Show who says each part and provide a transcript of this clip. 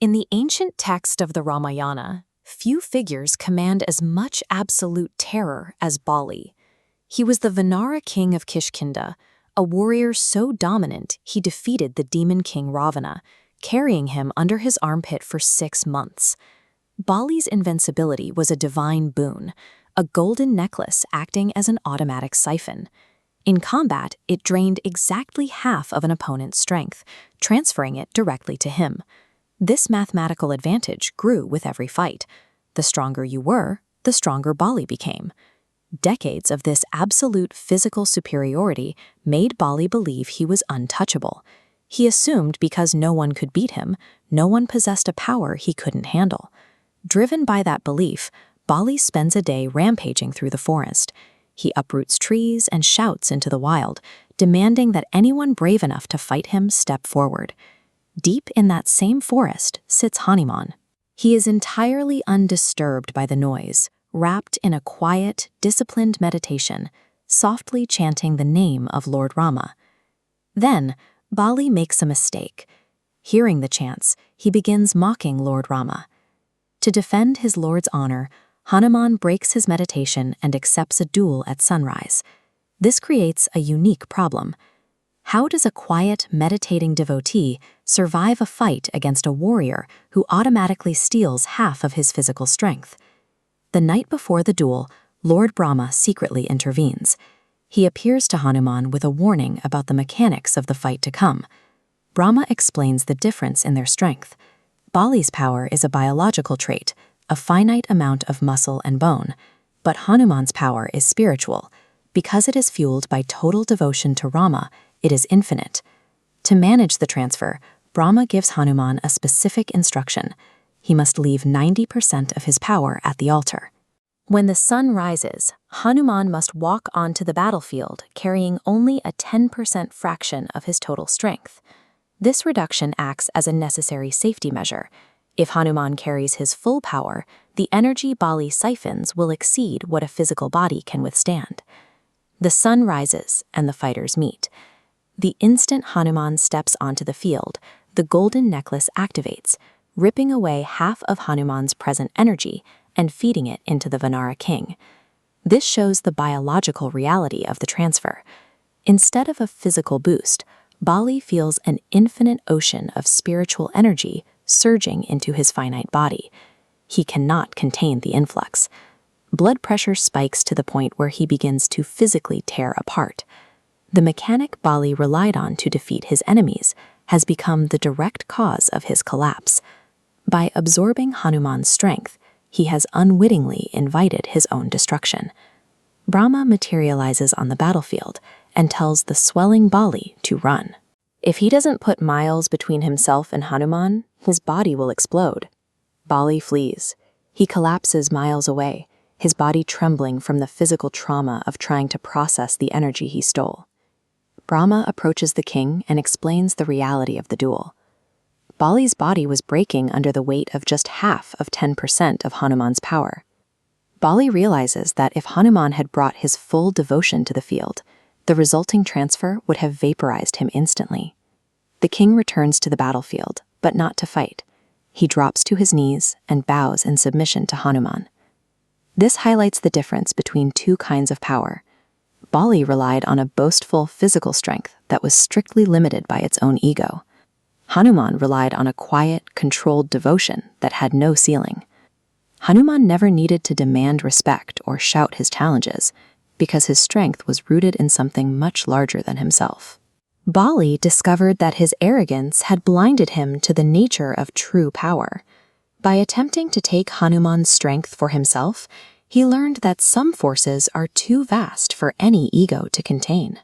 Speaker 1: In the ancient text of the Ramayana, few figures command as much absolute terror as Bali. He was the Vanara King of Kishkindha, a warrior so dominant he defeated the demon king Ravana, carrying him under his armpit for 6 months. Bali's invincibility was a divine boon, a golden necklace acting as an automatic siphon. In combat, it drained exactly half of an opponent's strength, transferring it directly to him. This mathematical advantage grew with every fight. The stronger you were, the stronger Bali became. Decades of this absolute physical superiority made Bali believe he was untouchable. He assumed because no one could beat him, no one possessed a power he couldn't handle. Driven by that belief, Bali spends a day rampaging through the forest. He uproots trees and shouts into the wild, demanding that anyone brave enough to fight him step forward. Deep in that same forest sits Hanuman. He is entirely undisturbed by the noise, wrapped in a quiet, disciplined meditation, softly chanting the name of Lord Rama. Then, Bali makes a mistake. Hearing the chants, he begins mocking Lord Rama. To defend his lord's honor, Hanuman breaks his meditation and accepts a duel at sunrise. This creates a unique problem. How does a quiet, meditating devotee survive a fight against a warrior who automatically steals half of his physical strength? The night before the duel, Lord Brahma secretly intervenes. He appears to Hanuman with a warning about the mechanics of the fight to come. Brahma explains the difference in their strength. Bali's power is a biological trait, a finite amount of muscle and bone, but Hanuman's power is spiritual. Because it is fueled by total devotion to Rama, it is infinite. To manage the transfer, Brahma gives Hanuman a specific instruction. He must leave 90% of his power at the altar. When the sun rises, Hanuman must walk onto the battlefield carrying only a 10% fraction of his total strength. This reduction acts as a necessary safety measure. If Hanuman carries his full power, the energy Bali siphons will exceed what a physical body can withstand. The sun rises and the fighters meet. The instant Hanuman steps onto the field, the golden necklace activates, ripping away half of Hanuman's present energy and feeding it into the Vanara King. This shows the biological reality of the transfer. Instead of a physical boost, Bali feels an infinite ocean of spiritual energy surging into his finite body. He cannot contain the influx. Blood pressure spikes to the point where he begins to physically tear apart. The mechanic Bali relied on to defeat his enemies has become the direct cause of his collapse. By absorbing Hanuman's strength, he has unwittingly invited his own destruction. Brahma materializes on the battlefield and tells the swelling Bali to run. If he doesn't put miles between himself and Hanuman, his body will explode. Bali flees. He collapses miles away, his body trembling from the physical trauma of trying to process the energy he stole. Brahma approaches the king and explains the reality of the duel. Bali's body was breaking under the weight of just half of 10% of Hanuman's power. Bali realizes that if Hanuman had brought his full devotion to the field, the resulting transfer would have vaporized him instantly. The king returns to the battlefield, but not to fight. He drops to his knees and bows in submission to Hanuman. This highlights the difference between two kinds of power. Bali relied on a boastful physical strength that was strictly limited by its own ego. Hanuman relied on a quiet, controlled devotion that had no ceiling. Hanuman never needed to demand respect or shout his challenges, because his strength was rooted in something much larger than himself. Bali discovered that his arrogance had blinded him to the nature of true power. By attempting to take Hanuman's strength for himself, he learned that some forces are too vast for any ego to contain.